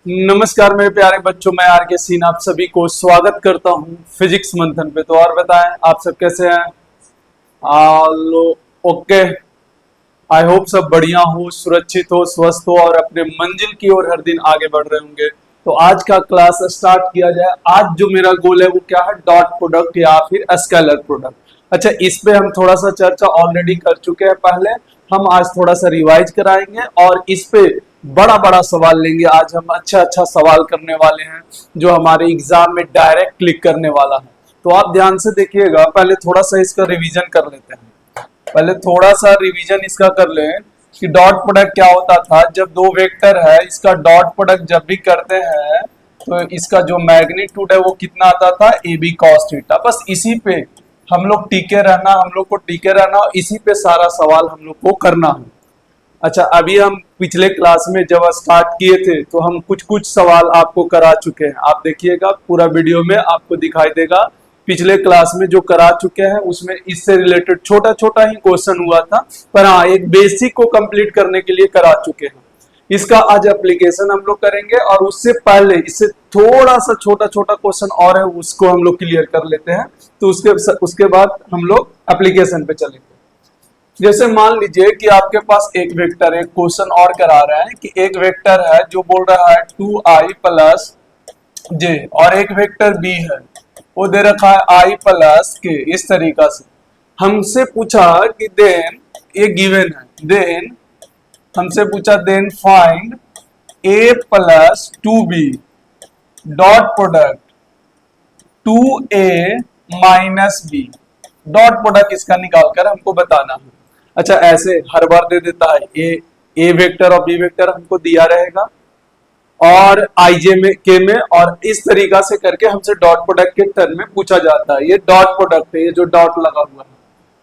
नमस्कार मेरे प्यारे बच्चों, मैं आर के सीन आप सभी को स्वागत करता हूं फिजिक्स मंथन पे। तो और बताएं आप सब कैसे हैं? आलो ओके। आई होप सब बढ़िया हो, सुरक्षित हो, स्वस्थ हो और अपने मंजिल की ओर हर दिन आगे बढ़ रहे होंगे। तो आज का क्लास स्टार्ट किया जाए। आज जो मेरा गोल है वो क्या है? डॉट प्रोडक्ट या फिर स्केलर प्रोडक्ट। अच्छा, इस पे हम थोड़ा सा चर्चा ऑलरेडी कर चुके हैं पहले। हम आज थोड़ा सा रिवाइज कराएंगे और इस पे बड़ा बड़ा सवाल लेंगे। आज हम अच्छा अच्छा सवाल करने वाले हैं जो हमारे एग्जाम में डायरेक्ट क्लिक करने वाला है। तो आप ध्यान से देखिएगा। पहले थोड़ा सा इसका रिवीजन कर लेते हैं। पहले थोड़ा सा रिवीजन इसका कर लें कि डॉट प्रोडक्ट क्या होता था। जब दो वेक्टर है, इसका डॉट प्रोडक्ट जब भी करते हैं तो इसका जो मैग्नीट्यूड है वो कितना आता था? A B cos theta. बस इसी पे हम लोग टिके रहना, हम लोग को टिके रहना और इसी पे सारा सवाल हम लोग को करना है। अच्छा, अभी हम पिछले क्लास में जब स्टार्ट किए थे तो हम कुछ कुछ सवाल आपको करा चुके हैं। आप देखिएगा पूरा वीडियो में आपको दिखाई देगा। पिछले क्लास में जो करा चुके हैं उसमें इससे रिलेटेड छोटा छोटा ही क्वेश्चन हुआ था, पर हाँ एक बेसिक को कंप्लीट करने के लिए करा चुके हैं। इसका आज एप्लीकेशन हम लोग करेंगे और उससे पहले इससे थोड़ा सा छोटा छोटा क्वेश्चन और है, उसको हम लोग क्लियर कर लेते हैं। तो उसके बाद हम लोग एप्लीकेशन पे चलेंगे। जैसे मान लीजिए कि आपके पास एक वेक्टर है, क्वेश्चन और करा रहा है कि एक वेक्टर है जो बोल रहा है 2i प्लस जे और एक वेक्टर बी है वो दे रखा है i प्लस के। इस तरीका से हमसे पूछा कि देन ये गिवन है, देन हमसे पूछा then find a plus 2b dot product 2a minus b। Dot product इसका निकालकर हमको बताना है। अच्छा, ऐसे हर बार दे देता है ए वेक्टर और बी वेक्टर हमको दिया रहेगा और आईजे में के में, और इस तरीका से करके हमसे डॉट प्रोडक्ट के टर्म में पूछा जाता है। ये डॉट प्रोडक्ट है, ये जो डॉट लगा हुआ है।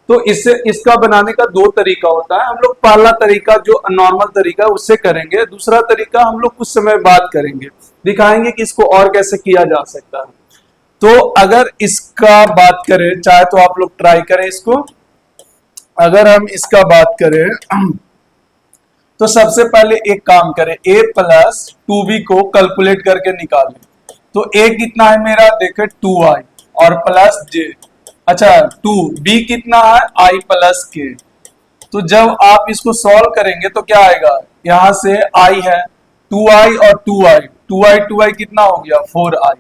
तो इससे इसका बनाने का दो तरीका होता है। हम लोग पहला तरीका जो नॉर्मल तरीका है उससे करेंगे, दूसरा तरीका हम लोग कुछ समय बाद करेंगे, दिखाएंगे कि इसको और कैसे किया जा सकता है। तो अगर इसका बात करें, चाहे तो आप लोग ट्राई करें इसको। अगर हम इसका बात करें तो सबसे पहले एक काम करें, a प्लस 2b को कैलकुलेट करके निकालें। तो a कितना है मेरा, देखें 2i और प्लस j। अच्छा, 2b कितना है, i प्लस k। तो जब आप इसको सॉल्व करेंगे तो क्या आएगा, यहां से i है 2i और 2i कितना हो गया 4i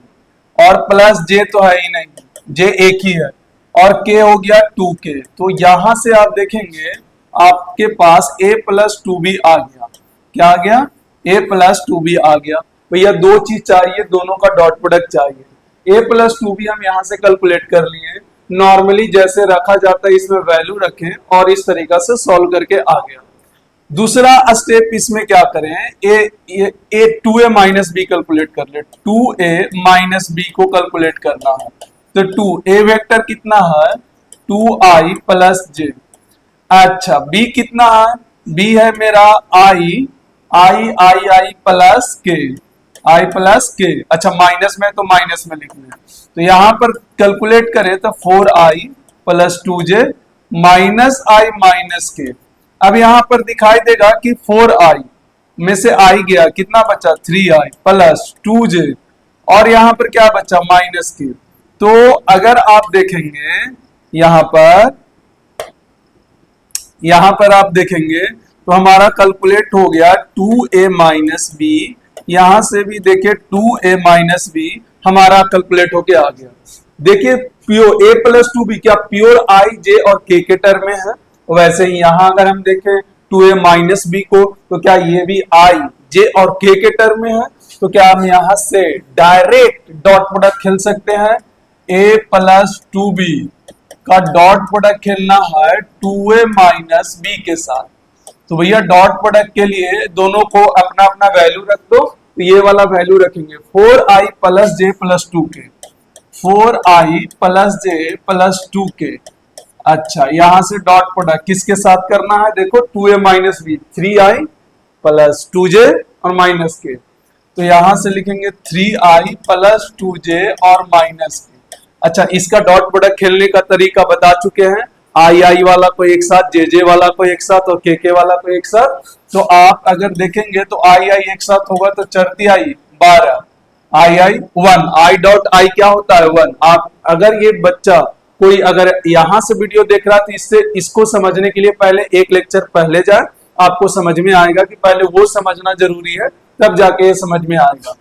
और प्लस j तो है ही नहीं, j एक ही है और k हो गया 2k। तो यहां से आप देखेंगे आपके पास a प्लस 2b आ गया। क्या आ गया? a प्लस 2b आ गया। भैया दो चीज चाहिए, दोनों का डॉट प्रोडक्ट चाहिए। a प्लस 2b हम यहां से कैलकुलेट कर लिए। नॉर्मली जैसे रखा जाता है इसमें वैल्यू रखें और इस तरीका से सॉल्व करके आ गया। दूसरा स्टेप इसमें क्या करें, ए 2a माइनस बी कैलकुलेट कर ले। 2a माइनस बी को कैलकुलेट करना है। तो 2a वेक्टर कितना है 2i प्लस j। अच्छा, b कितना है, b है मेरा i plus k, i plus k। अच्छा, माइनस में तो माइनस में लिख लें। तो यहां पर कैलकुलेट करें तो 4i plus 2j minus i minus k। अब यहां पर दिखाई देगा कि 4i में से i गया, कितना बचा 3i प्लस 2j और यहां पर क्या बचा माइनस k। तो अगर आप देखेंगे यहां पर आप देखेंगे तो हमारा कैलकुलेट हो गया 2a माइनस बी। यहां से भी देखिए 2a माइनस बी हमारा कैलकुलेट होके आ गया। देखिए प्योर a प्लस 2b क्या प्योर i j और k के टर्म में है। वैसे ही यहां अगर हम देखें 2a माइनस बी को तो क्या ये भी i j और k के टर्म में है। तो क्या हम यहां से डायरेक्ट डॉट प्रोडक्ट खेल सकते हैं। a प्लस 2b का डॉट प्रोडक्ट खेलना है 2a माइनस बी के साथ। तो भैया डॉट प्रोडक्ट के लिए दोनों को अपना अपना वैल्यू रख दो। तो ये वाला वैल्यू रखेंगे 4i plus j plus 2k, 4i plus j plus 2k। अच्छा, यहां से डॉट प्रोडक्ट किसके साथ करना है, देखो 2a minus B 3i plus 2j और माइनस k। तो यहां से लिखेंगे 3i प्लस 2j और माइनस k। अच्छा, इसका डॉट प्रोडक्ट खेलने का तरीका बता चुके हैं। आई वाला को एक साथ, जे वाला को एक साथ और के वाला को एक साथ। तो आप अगर देखेंगे तो आई एक साथ होगा तो चरती आई 12, आई 1, आई डॉट आई क्या होता है 1। आप अगर ये बच्चा कोई अगर यहां से वीडियो देख रहा है तो इससे इसको समझने के लिए पहले एक लेक्चर पहले जाए, आपको समझ में आएगा कि पहले वो समझना जरूरी है, तब जाके ये समझ में आएगा।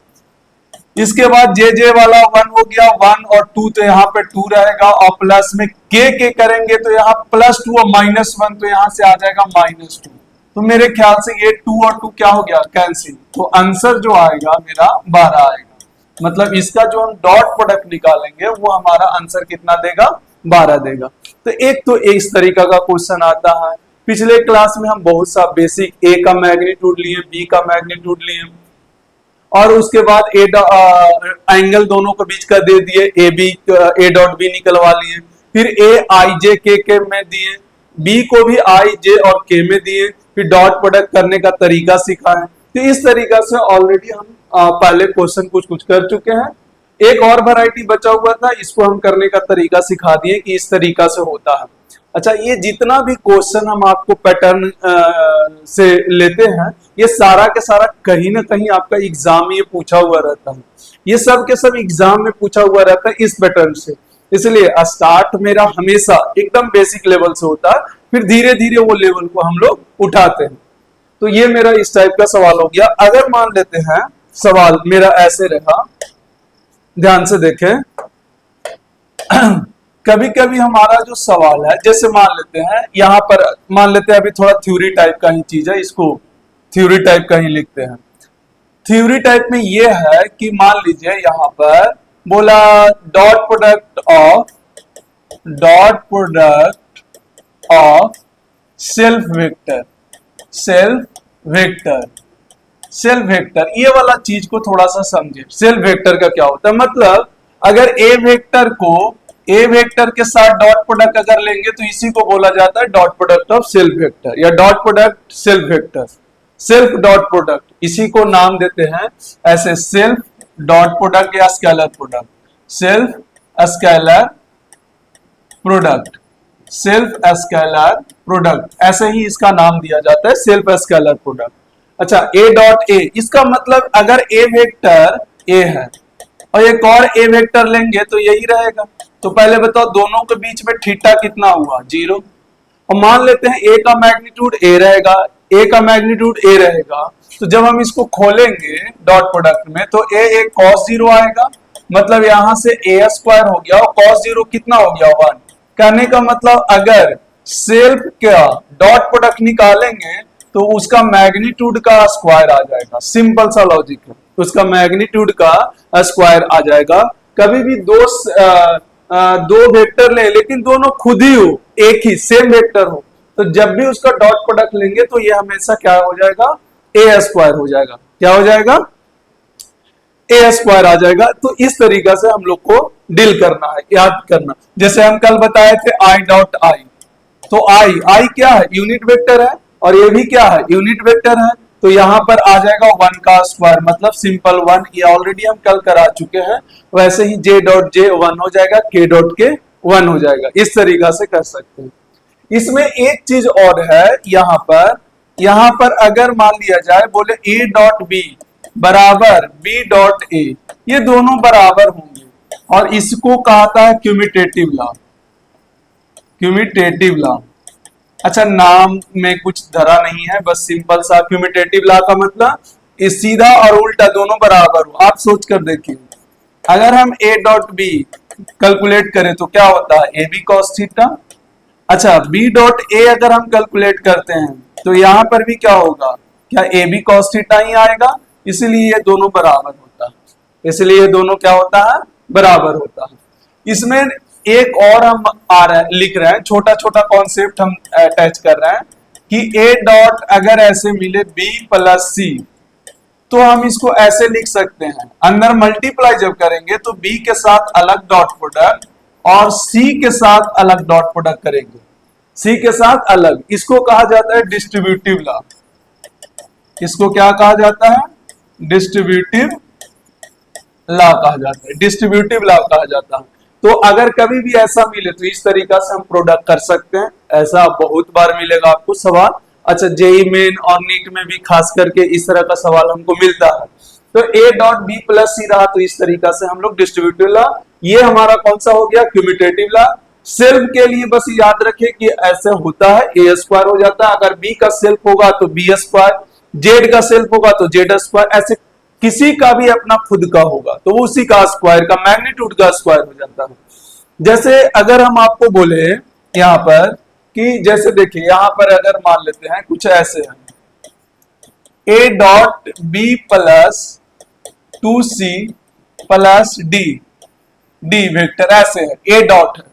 इसके बाद जे वाला 1 हो गया, 1 और 2 तो यहाँ पे 2 रहेगा, और प्लस में के करेंगे तो यहाँ +2 और -1 तो यहाँ से आ जाएगा -2। तो मेरे ख्याल से ये 2 और 2 क्या हो गया, कैंसिल। तो आंसर जो आएगा मेरा 12 आएगा। मतलब इसका जो हम डॉट प्रोडक्ट निकालेंगे वो हमारा आंसर कितना देगा, 12 देगा। तो एक तो इस तरीका का क्वेश्चन आता है। पिछले क्लास में हम बहुत सा बेसिक ए का मैग्नीट्यूड लिए, बी का मैग्नीट्यूड लिए, और उसके बाद एंगल दोनों के बीच का दे दिए, ए डॉट बी निकलवा लिए, फिर ए आई जे के में दिए, बी को भी आई जे और के में दिए, फिर डॉट प्रोडक्ट करने का तरीका सीखा है। तो इस तरीका से ऑलरेडी हम पहले क्वेश्चन कुछ कर चुके हैं। एक और वैरायटी बचा हुआ था, इसको हम करने का तरीका सिखा दिए कि इस तरीका से होता है। अच्छा, ये जितना भी क्वेश्चन हम आपको पैटर्न से लेते हैं, ये सारा के सारा कहीं ना कहीं आपका एग्जाम में ये पूछा हुआ रहता है। ये सब के सब एग्जाम में पूछा हुआ रहता है इस पैटर्न से। इसलिए स्टार्ट मेरा हमेशा एकदम बेसिक लेवल से होता है, फिर धीरे धीरे वो लेवल को हम लोग उठाते हैं। तो ये मेरा इस टाइप का सवाल हो गया। अगर मान लेते हैं सवाल मेरा ऐसे रहा, ध्यान से देखें। कभी कभी हमारा जो सवाल है, जैसे मान लेते हैं यहां पर, मान लेते हैं अभी थोड़ा थ्योरी टाइप का ही चीज है, इसको थ्योरी टाइप का ही लिखते हैं। थ्योरी टाइप में ये है कि मान लीजिए यहां पर बोला dot product of self vector, ये वाला चीज को थोड़ा सा समझे। सेल्फ वेक्टर का क्या होता है, मतलब अगर ए वेक्टर के साथ डॉट प्रोडक्ट अगर लेंगे तो इसी को बोला जाता है dot product of self vector, या dot product self vector, self dot product, इसी को नाम देते हैं ऐसे सेल्फ डॉट प्रोडक्ट या scalar product, self scalar product, ऐसे ही इसका नाम दिया जाता है, सेल्फ स्केलर प्रोडक्ट। अच्छा, ए डॉट ए, इसका मतलब अगर ए वेक्टर ए है और एक और ए वेक्टर लेंगे तो यही रहेगा। तो पहले बताओ दोनों के बीच में थीटा कितना हुआ, 0। और मान लेते हैं ए का मैग्नीट्यूड ए रहेगा, ए का मैग्नीट्यूड ए रहेगा, तो जब हम इसको खोलेंगे डॉट प्रोडक्ट में तो ए cos 0 आएगा, मतलब यहां से a स्क्वायर हो गया, और cos 0 कितना हो गया, 1। कहने का मतलब अगर सेल्फ का डॉट प्रोडक्ट निकालेंगे तो उसका मैग्नीट्यूड का स्क्वायर आ जाएगा। सिंपल सा लॉजिक है, उसका मैग्नीट्यूड का स्क्वायर आ जाएगा। कभी भी दो वेक्टर ले, लेकिन दोनों खुद ही हो, एक ही सेम वेक्टर हो, तो जब भी उसका डॉट प्रोडक्ट लेंगे तो ये हमेशा क्या हो जाएगा, ए स्क्वायर हो जाएगा। क्या हो जाएगा, ए स्क्वायर आ जाएगा। तो इस तरीका से हम लोग को डील करना है, याद करना। जैसे हम कल बताए थे आई डॉट आई, तो आई क्या है, यूनिट वेक्टर है, और ये भी क्या है, यूनिट वेक्टर है। तो यहां पर आ जाएगा 1 का स्क्वायर, मतलब सिंपल 1, ये ऑलरेडी हम कल करा चुके हैं। वैसे ही जे डॉट जे 1 हो जाएगा, के डॉट के 1 हो जाएगा। इस तरीका से कर सकते हैं। इसमें एक चीज और है, यहां पर अगर मान लिया जाए बोले ए डॉट बी बराबर बी डॉट ए, ये दोनों बराबर होंगे, और इसको कहता है क्यूमिटेटिव लॉ। अच्छा, नाम में कुछ धरा नहीं है, बस सिंपल सा क्यूमिटेटिव लॉ का मतलब इस सीधा और उल्टा दोनों बराबर हो। आप सोच कर देखिए, अगर हम ए डॉट बी कैलकुलेट करें तो क्या होता है, ए बी कॉस थीटा। अच्छा, बी डॉट ए अगर हम कैलकुलेट करते हैं तो यहां पर भी क्या होगा, क्या ए बी कॉस थीटा ही आएगा, इसलिए ये दोनों बराबर होता है, इसलिए ये दोनों क्या होता है, बराबर होता है। इसमें एक और हम लिख रहे हैं, छोटा छोटा कॉन्सेप्ट हम अटैच कर रहे हैं कि ए डॉट अगर ऐसे मिले बी प्लस सी, तो हम इसको ऐसे लिख सकते हैं, अंदर मल्टीप्लाई जब करेंगे तो बी के साथ अलग डॉट प्रोडक्ट और सी के साथ अलग डॉट प्रोडक्ट करेंगे, सी के साथ अलग। इसको कहा जाता है डिस्ट्रीब्यूटिव लॉ। इसको क्या कहा जाता है, डिस्ट्रीब्यूटिव लॉ कहा जाता है, डिस्ट्रीब्यूटिव लॉ कहा जाता है। तो अगर कभी भी ऐसा मिले तो इस तरीका से हम प्रोडक्ट कर सकते हैं। ऐसा बहुत बार मिलेगा आपको सवाल। अच्छा, जेई मेन और नीट में भी खास करके इस तरह का सवाल हमको मिलता है। तो a डॉट बी प्लस सी रहा, तो इस तरीका से हम लोग डिस्ट्रीब्यूटिव लॉ, ये हमारा कौन सा हो गया, क्यूम्यूटेटिव लॉ। सेल्फ के लिए बस याद रखें कि ऐसे होता है, ए स्क्वायर हो जाता है, अगर बी का सेल्फ होगा तो बी स्क्वायर, जेड का सेल्फ होगा तो जेड स्क्वायर, ऐसे किसी का भी अपना खुद का होगा तो वो उसी का स्क्वायर का मैग्नीट्यूड का स्क्वायर हो जाता है। जैसे अगर हम आपको बोले यहां पर कि जैसे देखिए यहां पर अगर मान लेते हैं कुछ ऐसे है, a dot B plus 2c plus D, D vector ऐसे है, a डॉट है,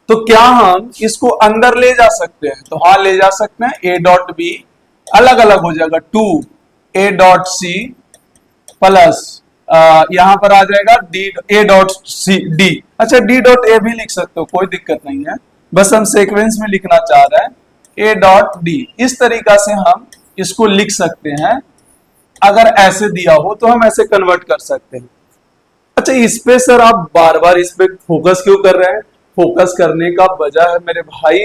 तो क्या हम इसको अंदर ले जा सकते हैं, तो हाँ ले जा सकते हैं। a डॉट बी अलग अलग हो जाएगा 2 a डॉट सी प्लस यहां पर आ जाएगा D A dot C D, अच्छा डी डॉट ए भी लिख सकते हो, कोई दिक्कत नहीं है, बस हम सीक्वेंस में लिखना चाह रहे हैं ए डॉट डी। इस तरीका से हम इसको लिख सकते हैं, अगर ऐसे दिया हो तो हम ऐसे कन्वर्ट कर सकते हैं। अच्छा इस पे सर आप बार बार इस पे फोकस क्यों कर रहे हैं, फोकस करने का वजह है मेरे भाई,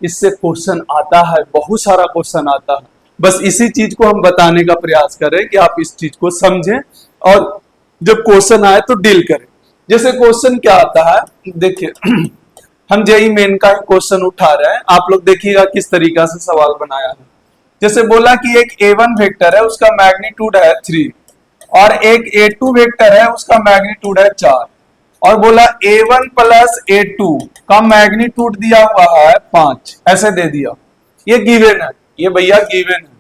इससे क्वेश्चन आता है, बहुत सारा क्वेश्चन आता है, बस इसी चीज को हम बताने का प्रयास करें कि आप इस चीज को समझें और जब क्वेश्चन आए तो डील करें। जैसे क्वेश्चन क्या आता है, देखिए हम जेई मेन का क्वेश्चन उठा रहे हैं, आप लोग देखिएगा किस तरीका से सवाल बनाया है। जैसे बोला कि एक A1 वेक्टर है, उसका मैग्नीट्यूड है 3 और एक A2 वेक्टर है, उसका मैग्नीट्यूड है 4, और बोला A1 प्लस A2 का मैग्नीट्यूड दिया हुआ है 5, ऐसे दे दिया, ये गिवन है, ये भैया गिवन है,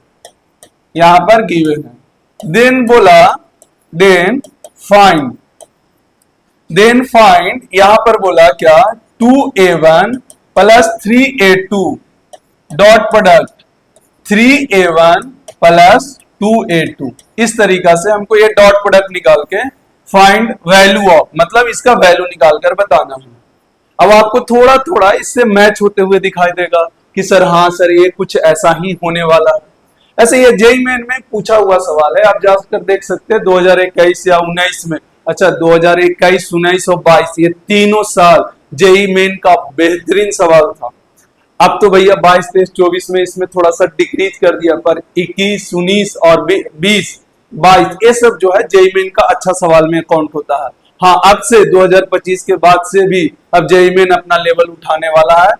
यहां पर गिवन है। देन बोला देन फाइंड यहां पर बोला क्या 2A1 plus 3A2 dot product 3A1 plus 2A2, इस तरीका से हमको ये डॉट प्रोडक्ट निकाल के फाइंड वैल्यू ऑफ, मतलब इसका वैल्यू निकाल कर बताना है। अब आपको थोड़ा थोड़ा इससे मैच होते हुए दिखाई देगा कि सर हाँ सर ये कुछ ऐसा ही होने वाला है। ऐसे ये जेई मेन में पूछा हुआ सवाल है, आप जाकर देख सकते हैं 2021 या 19 में, अच्छा 2021, 19 और 22 ये तीनों साल जेई मेन का बेहतरीन सवाल था। अब तो भैया 22, 23, 24 में इसमें थोड़ा सा डिक्रीज कर दिया, पर 21, 19 और 20, 22 ये सब जो है जेई मेन का अच्छा सवाल में काउंट होता है। हाँ अब से 2025 के बाद से भी अब जेई मेन अपना लेवल उठाने वाला है।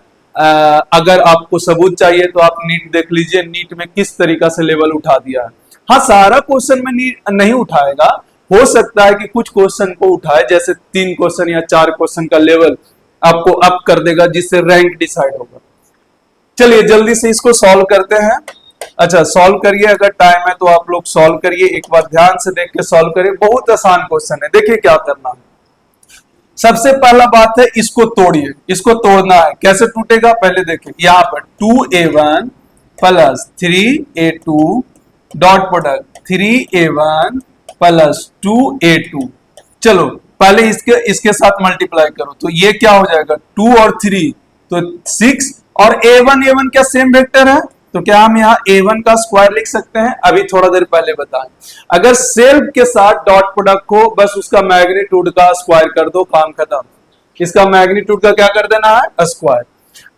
अगर आपको सबूत चाहिए तो आप नीट देख लीजिए, नीट में किस तरीका से लेवल उठा दिया है। हाँ सारा क्वेश्चन में नहीं उठाएगा, हो सकता है कि कुछ क्वेश्चन को उठाए, जैसे 3 क्वेश्चन या 4 क्वेश्चन का लेवल आपको अप कर देगा, जिससे रैंक डिसाइड होगा। चलिए जल्दी से इसको सॉल्व करते हैं। अच्छा सॉल्व करिए, अगर टाइम है तो आप लोग सॉल्व करिए, एक बार ध्यान से देख के सॉल्व करिए, बहुत आसान क्वेश्चन है। देखिए क्या करना है, सबसे पहला बात है इसको तोड़िए, इसको तोड़ना है, कैसे टूटेगा पहले देखिए, यहाँ पर 2A1 plus 3A2 dot product 3A1 plus 2A2, चलो पहले इसके साथ मल्टीप्लाई करो, तो ये क्या हो जाएगा 2 और 3 तो 6, और A1 क्या सेम वेक्टर है, तो क्या हम यहाँ A1 का स्क्वायर लिख सकते हैं, अभी थोड़ा देर पहले बताएं। अगर सेल्फ के साथ डॉट प्रोडक्ट को बस उसका मैग्नीट्यूड का स्क्वायर कर दो, काम खत्म, इसका मैग्नीट्यूड का क्या कर देना है स्क्वायर।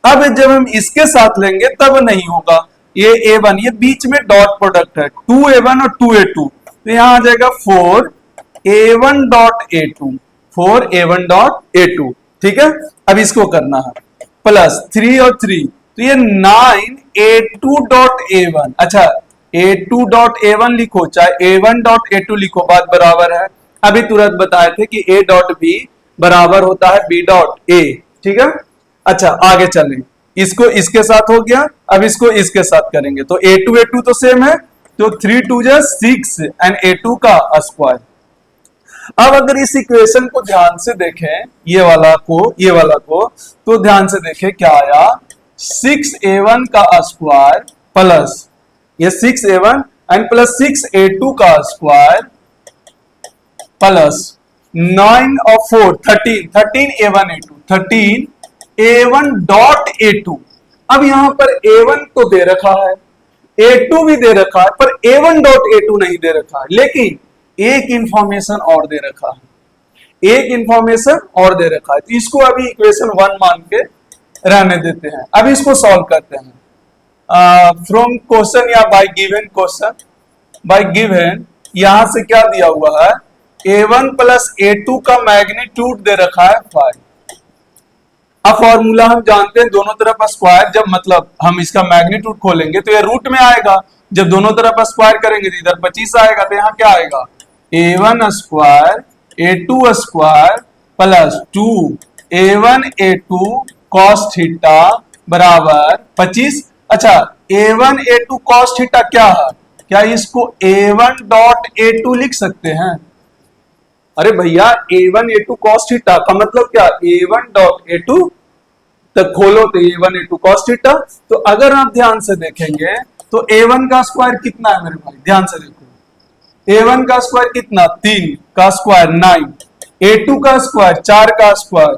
अब जब हम इसके साथ लेंगे तब नहीं होगा, ये A1 ये बीच में डॉट प्रोडक्ट है 2A1 और 2A2, तो यहां आ जाएगा 4A1 dot A2, 4A1 dot A2, ठीक है। अब इसको करना है प्लस 3 और 3, तो ये 9A2 डॉट A1, अच्छा A2 डॉट A1 लिखो चाहे A1 डॉट A2 लिखो, बात बराबर है। अभी तुरंत बताए थे कि A डॉट B बराबर होता है B डॉट A, ठीक है। अच्छा आगे चलें, इसको इसके साथ हो गया, अब इसको इसके साथ करेंगे, तो A2 तो सेम है, तो 3 2 जा 6 एंड A2 का स्क्वायर। अब अगर इस इक्वेशन को ध्यान से देखें, ये वाला को तो ध्यान से देखें क्या आया, 6A1 का स्क्वायर प्लस ये 6A1 एंड प्लस 6A2 का स्क्वायर प्लस 9 और 4 13A1 A2 13A1 dot A2। अब यहां पर A1 तो दे रखा है, A2 भी दे रखा है, पर A1 डॉट A2 नहीं दे रखा है, लेकिन एक इंफॉर्मेशन और दे रखा है, तो इसको अभी इक्वेशन 1 मान के रहने देते हैं। अब इसको सॉल्व करते हैं फ्रॉम क्वेश्चन या bye given question, bye given यहां से क्या दिया हुआ है, A1 प्लस A2 का मैग्नीट्यूड दे रखा है 5। अब फॉर्मूला हम जानते हैं, दोनों तरफ स्क्वायर, जब मतलब हम इसका मैग्नीट्यूड खोलेंगे तो ये रूट में आएगा, जब दोनों तरफ स्क्वायर करेंगे तो इधर 25 आएगा, तो यहाँ क्या आएगा, A1 square A2 square plus 2A1 A2 cos theta बराबर 25। अच्छा, A1 A2 cos थीटा क्या है, क्या इसको A1 डॉट A2 लिख सकते हैं? अरे भैया A1 A2 cos थीटा का मतलब क्या, A1 डॉट A2 तक खोलो तो A1 A2 cos थीटा। तो अगर आप ध्यान से देखेंगे तो A1 का स्क्वायर कितना है मेरे भाई, ध्यान से देखो, A1 का स्क्वायर कितना, 3 का स्क्वायर 9, A2 का स्क्वायर 4 का स्क्वायर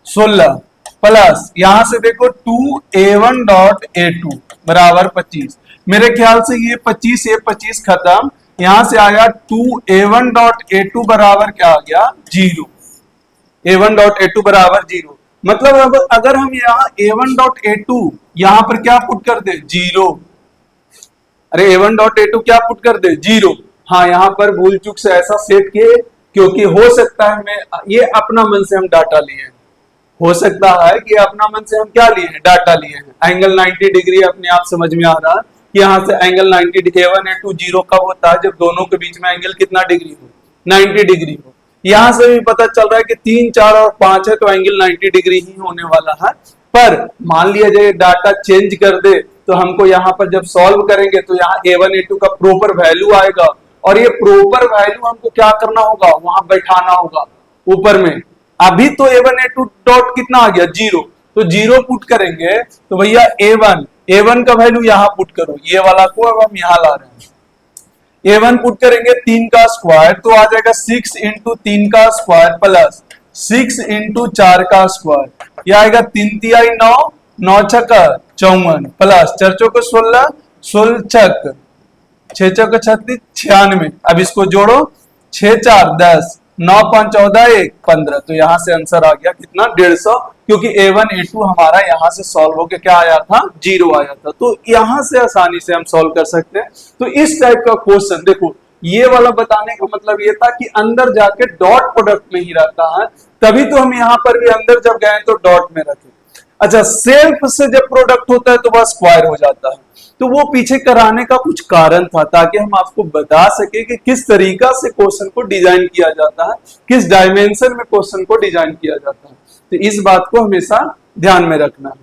16 प्लस यहां से देखो 2A1 डॉट A2 बराबर 25। मेरे ख्याल से ये 25 ये 25 खत्म, यहां से आया 2A1 डॉट A2 बराबर क्या आ गया, 0। A1 डॉट A2 बराबर 0, मतलब अब अगर हम यहाँ A1 डॉट A2 यहां पर क्या पुट कर दे, 0। अरे A1 डॉट A2 क्या पुट कर दे, 0। हाँ, यहाँ पर भूल चूक से ऐसा सेट किए, क्योंकि हो सकता है मैं ये अपना मन से हम डाटा लिए, हो सकता है कि अपना मन से हम क्या लिए हैं, डाटा लिए हैं। एंगल 90 डिग्री अपने आप समझ में आ रहा है कि यहाँ से एंगल 90 डिग्री, A1 A2 0 कब होता है, जब दोनों के बीच में एंगल कितना डिग्री हो, 90 डिग्री हो। यहां से भी पता चल रहा है कि 3 4 और 5 है तो एंगल 90 डिग्री ही होने वाला है। पर मान लिया जाए डाटा चेंज कर दे तो हमको यहाँ पर जब सॉल्व करेंगे तो यहाँ A1 A2 का प्रॉपर वैल्यू आएगा, और ये प्रॉपर वैल्यू हमको क्या करना होगा, वहां बैठाना होगा ऊपर में। अभी तो A1 A2 डॉट कितना आ गया, 0, तो 0 पुट करेंगे तो भैया A1 का वैल्यू यहां पुट करो, ये वाला को अब हम यहां ला रहे हैं। A1 पुट करेंगे 3 का स्क्वायर तो आ जाएगा 6 इंटू 3 का स्क्वायर प्लस 6 इंटू 4 का स्क्वायर, यह आएगा 3 तिहाई 9, 9 छक्का 54 प्लस 4 चौके 16, 16 छक 6 चौके 36, 96। अब इसको जोड़ो, 6 4 10, 9 5 14 1 15, तो यहां से आंसर आ गया कितना, 150, क्योंकि A1 A2 हमारा यहां से सॉल्व होके क्या आया था, 0 आया था। तो यहां से आसानी से हम सॉल्व कर सकते हैं। तो इस टाइप का क्वेश्चन देखो, ये वाला बताने का मतलब ये था कि अंदर जाके डॉट प्रोडक्ट में ही रहता है, तभी तो हम यहाँ पर भी अंदर जब गए तो डॉट में रखे। अच्छा, सेल्फ से जब प्रोडक्ट होता है तो वह स्क्वायर हो जाता है, तो वो पीछे कराने का कुछ कारण था, ताकि हम आपको बता सके कि किस तरीका से क्वेश्चन को डिजाइन किया जाता है, किस डायमेंशन में क्वेश्चन को डिजाइन किया जाता है। तो इस बात को हमेशा ध्यान में रखना है।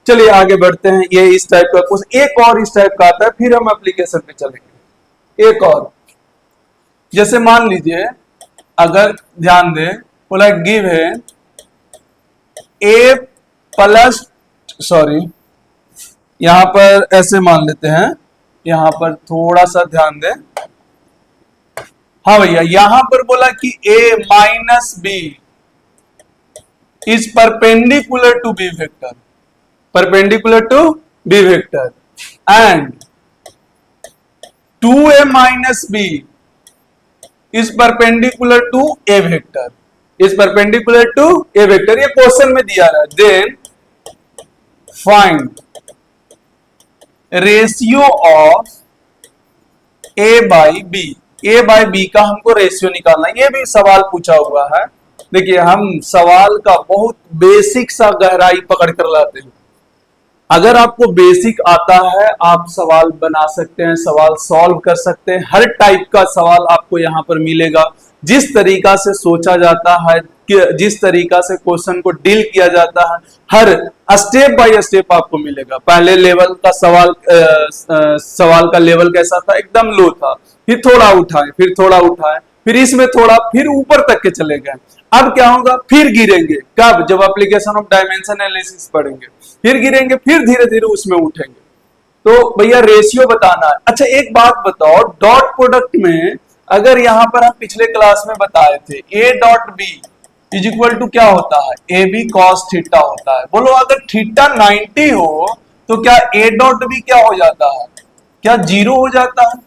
चलिए आगे बढ़ते हैं। ये इस टाइप का क्वेश्चन, एक और इस टाइप का आता है, फिर हम एप्लीकेशन पे चलेंगे। एक और, जैसे मान लीजिए, अगर ध्यान दें, बोला गिव है ए प्लस, सॉरी यहां पर ऐसे मान लेते हैं, यहां पर थोड़ा सा ध्यान दें। हाँ भैया, यहां पर बोला कि a minus B is perpendicular to B vector, perpendicular to B vector, and 2a minus B is perpendicular to A vector, is perpendicular to A vector. ये क्वेश्चन में दिया रहा है। Then find ratio of A by B, A by B का हमको ratio निकालना है। ये भी सवाल पूछा हुआ है। देखिए, हम सवाल का बहुत बेसिक सा गहराई पकड़ कर लाते हैं। अगर आपको बेसिक आता है, आप सवाल बना सकते हैं, सवाल सॉल्व कर सकते हैं। हर टाइप का सवाल आपको यहाँ पर मिलेगा। जिस तरीका से सोचा जाता है, जिस तरीका से क्वेश्चन को डील किया जाता है, हर स्टेप बाय स्टेप आपको मिलेगा। पहले लेवल का सवाल का लेवल कैसा था, एकदम लो था, फिर थोड़ा उठाए, फिर थोड़ा उठाए, फिर इसमें थोड़ा, फिर ऊपर तक के चले गए। अब क्या होगा, फिर गिरेंगे कब, जब एप्लीकेशन ऑफ डायमेंशन एनालिसिस पढ़ेंगे, फिर गिरेंगे, फिर धीरे धीरे उसमें उठेंगे। तो भैया रेशियो बताना है। अच्छा, एक बात बताओ, डॉट प्रोडक्ट में अगर यहां पर हम पिछले क्लास में बताए थे A dot B is equal to क्या होता है, ए बी कॉस थीटा होता है। बोलो, अगर थीटा 90 हो तो क्या ए डॉट बी क्या हो जाता है, क्या 0 हो जाता है?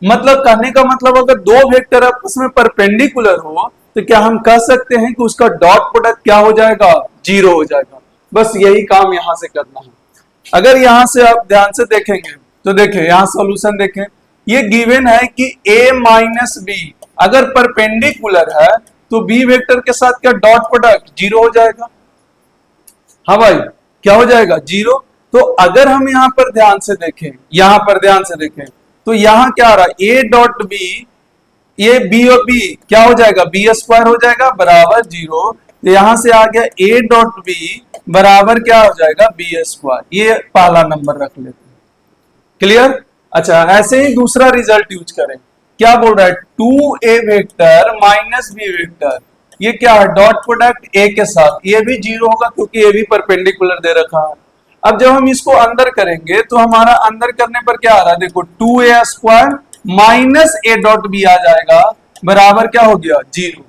मतलब कहने का मतलब, अगर दो वेक्टर आपस में परपेंडिकुलर हो तो क्या हम कह सकते हैं कि उसका डॉट प्रोडक्ट क्या हो जाएगा, 0 हो जाएगा। बस यही काम यहां से करना है। अगर यहां से आप ध्यान से देखेंगे तो देखें, यहां सॉल्यूशन देखें, ये गिवन है कि a माइनस बी अगर परपेंडिकुलर है तो b वेक्टर के साथ क्या डॉट प्रोडक्ट जीरो हो जाएगा। हाँ भाई, क्या हो जाएगा? जीरो। तो अगर हम यहां पर ध्यान से देखें, यहां पर ध्यान से देखें तो यहां क्या आ रहा है? a डॉट बी, ये बी और बी क्या हो जाएगा? बी स्क्वायर हो जाएगा बराबर जीरो। तो यहां से आ गया a डॉट बी बराबर क्या हो जाएगा? B square. ये पहला नंबर रख लेते हैं। क्लियर? अच्छा, ऐसे ही दूसरा रिजल्ट यूज करें। क्या बोल रहा है? 2a vector minus B vector, ये क्या है? डॉट प्रोडक्ट a के साथ, ये भी जीरो होगा क्योंकि ये भी परपेंडिकुलर दे रखा है। अब जब हम इसको अंदर करेंगे तो हमारा अंदर करने पर क्या आ रहा है? देखो 2a square minus a dot B आ जाएगा बराबर क्या हो गया? जीरो।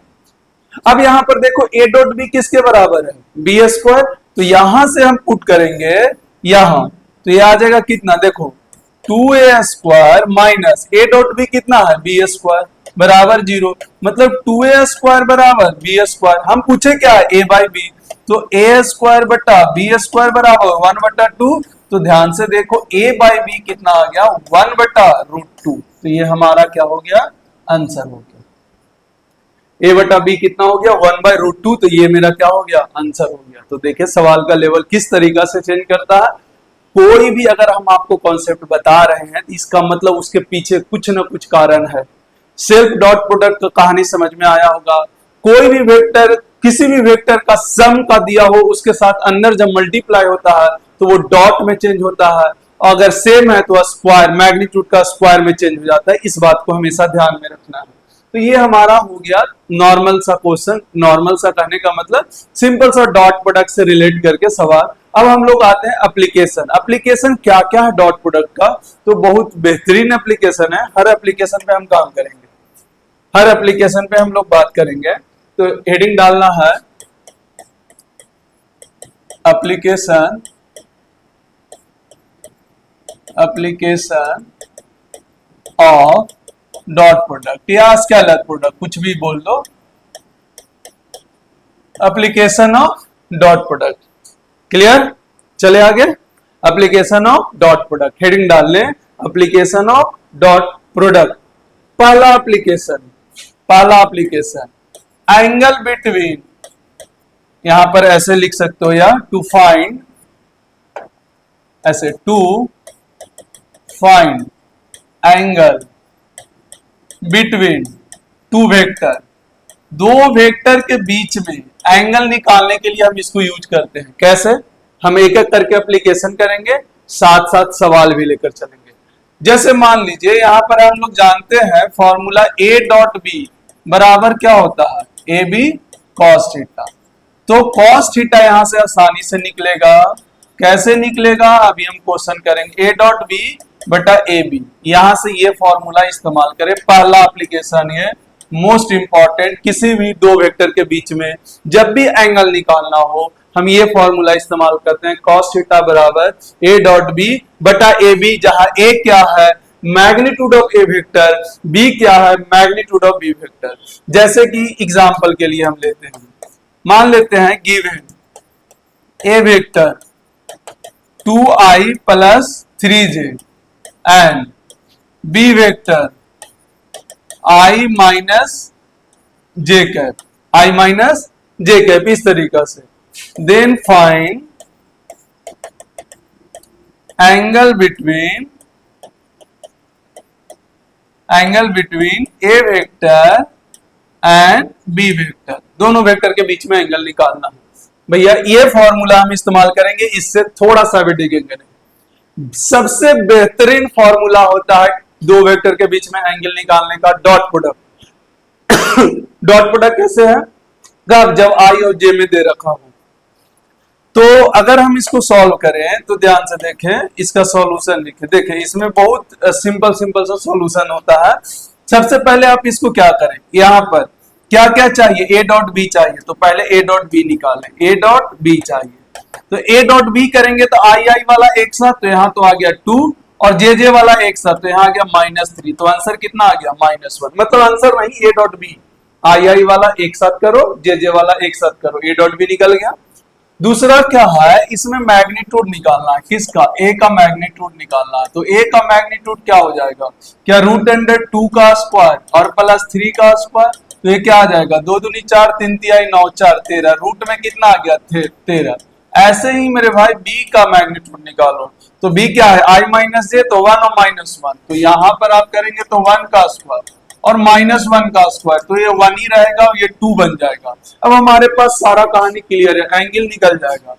अब यहां पर देखो a डॉट बी किसके बराबर है? B square. तो यहां से हम पुट करेंगे यहां, तो ये आ जाएगा कितना? देखो 2a square minus a dot B कितना है? बी स्क्वायर बराबर जीरो। मतलब 2a स्क्वायर बराबर बी स्क्वायर। हम पूछे क्या है? a by B. तो a स्क्वायर बटा बी स्क्वायर बराबर 1/2। तो ध्यान से देखो a बाई बी कितना आ गया? 1/√2। तो ये हमारा क्या हो गया? आंसर हो गया। a बटा बी कितना हो गया? 1/√2। तो ये मेरा क्या हो गया? आंसर हो गया। तो देखिए सवाल का लेवल किस तरीका से चेंज करता है। कोई भी अगर हम आपको कॉन्सेप्ट बता रहे हैं तो इसका मतलब उसके पीछे कुछ ना कुछ कारण है। सेल्फ डॉट प्रोडक्ट का कहानी समझ में आया होगा। कोई भी वेक्टर, किसी भी वेक्टर का सम का दिया हो उसके साथ अंदर जब मल्टीप्लाई होता है तो वो डॉट में चेंज होता है, और अगर सेम है तो स्क्वायर, मैग्नीट्यूड का स्क्वायर में चेंज हो जाता है। इस बात को हमेशा ध्यान में रखना है। तो ये हमारा हो गया नॉर्मल सा क्वेश्चन। नॉर्मल सा कहने का मतलब सिंपल सा डॉट प्रोडक्ट से रिलेट करके सवाल। अब हम लोग आते हैं एप्लीकेशन। एप्लीकेशन क्या क्या है डॉट प्रोडक्ट का? तो बहुत बेहतरीन एप्लीकेशन है। हर एप्लीकेशन पे हम काम करेंगे, हर एप्लीकेशन पे हम लोग बात करेंगे। तो हेडिंग डालना है application, application of dot product या स्केलर प्रोडक्ट, कुछ भी बोल दो। Application of dot product. Clear? चले आगे। Application of dot product, heading डाल लें एप्लीकेशन ऑफ डॉट प्रोडक्ट। पहला एप्लीकेशन, पहला एप्लीकेशन एंगल बिटवीन, यहां पर ऐसे लिख सकते हो या टू फाइंड, ऐसे to find angle between two vector, दो वेक्टर के बीच में एंगल निकालने के लिए हम इसको यूज करते हैं। कैसे? हम एक एक करके एप्लीकेशन करेंगे, साथ साथ सवाल भी लेकर चलेंगे। जैसे मान लीजिए यहां पर हम लोग जानते हैं फॉर्मूला a डॉट बी बराबर क्या होता है? A B cos theta. तो कॉस थीटा यहां से आसानी से निकलेगा। कैसे निकलेगा? अभी हम क्वेश्चन करेंगे। a डॉट बी बटा ए बी, यहां से ये फॉर्मूला इस्तेमाल करें। पहला एप्लीकेशन ये मोस्ट इंपॉर्टेंट, किसी भी दो वेक्टर के बीच में जब भी एंगल निकालना हो हम ये फॉर्मूला इस्तेमाल करते हैं। कॉस थीटा बराबर a डॉट बी बटा ए बी, जहां a क्या है? Magnitude of A vector, b क्या है? Magnitude of B vector. जैसे कि एग्जांपल के लिए हम लेते हैं, मान लेते हैं given A vector 2i plus 3j and B vector i minus J cap, i minus J cap, इस तरीका से। Then find angle between, angle between A vector and B vector, दोनों वेक्टर के बीच में एंगल निकालना है। भैया ये फॉर्मूला हम इस्तेमाल करेंगे, इससे थोड़ा सा भी डिगेंगे नहीं। सबसे बेहतरीन फॉर्मूला होता है दो वेक्टर के बीच में एंगल निकालने का, डॉट प्रोडक्ट। डॉट प्रोडक्ट कैसे है? जब आई और जे में दे रखा हो। तो अगर हम इसको सॉल्व करें तो ध्यान से देखें, इसका सॉल्यूशन लिखें। देखें इसमें बहुत सिंपल सिंपल सा सॉल्यूशन होता है। सबसे पहले आप इसको क्या करें, यहां पर क्या क्या चाहिए? ए डॉट बी चाहिए, तो पहले ए डॉट बी निकालें। ए डॉट बी चाहिए तो ए डॉट बी करेंगे तो आई आई वाला एक साथ, तो यहां तो आ गया 2, और जे जे वाला एक साथ, तो यहां आ गया -3। तो आंसर कितना आ गया? -1। मतलब आंसर वही A.B, आई आई वाला एक साथ करो, जे जे वाला एक साथ करो, A.B निकल गया। दूसरा क्या है, इसमें मैग्नीट्यूड निकालना है, किसका, ए का मैग्नीट्यूड निकालना है। तो ए का मैग्नीट्यूड क्या हो जाएगा, क्या रूट अंडर 2 का स्क्वायर और प्लस 3 का स्क्वायर। तो ये क्या आ जाएगा, 2 दूनी 4, 3 तिहाई 9, 4 13, रूट में कितना आ गया 13। ऐसे ही मेरे भाई बी का मैग्नीट्यूड निकालो। तो बी क्या है, आई माइनस जे, तो 1 और -1, तो यहां पर आप करेंगे तो 1 का स्क्वायर और -1 का स्क्वायर, तो ये 1 ही रहेगा और ये 2 बन जाएगा। अब हमारे पास सारा कहानी क्लियर है, एंगल निकल जाएगा।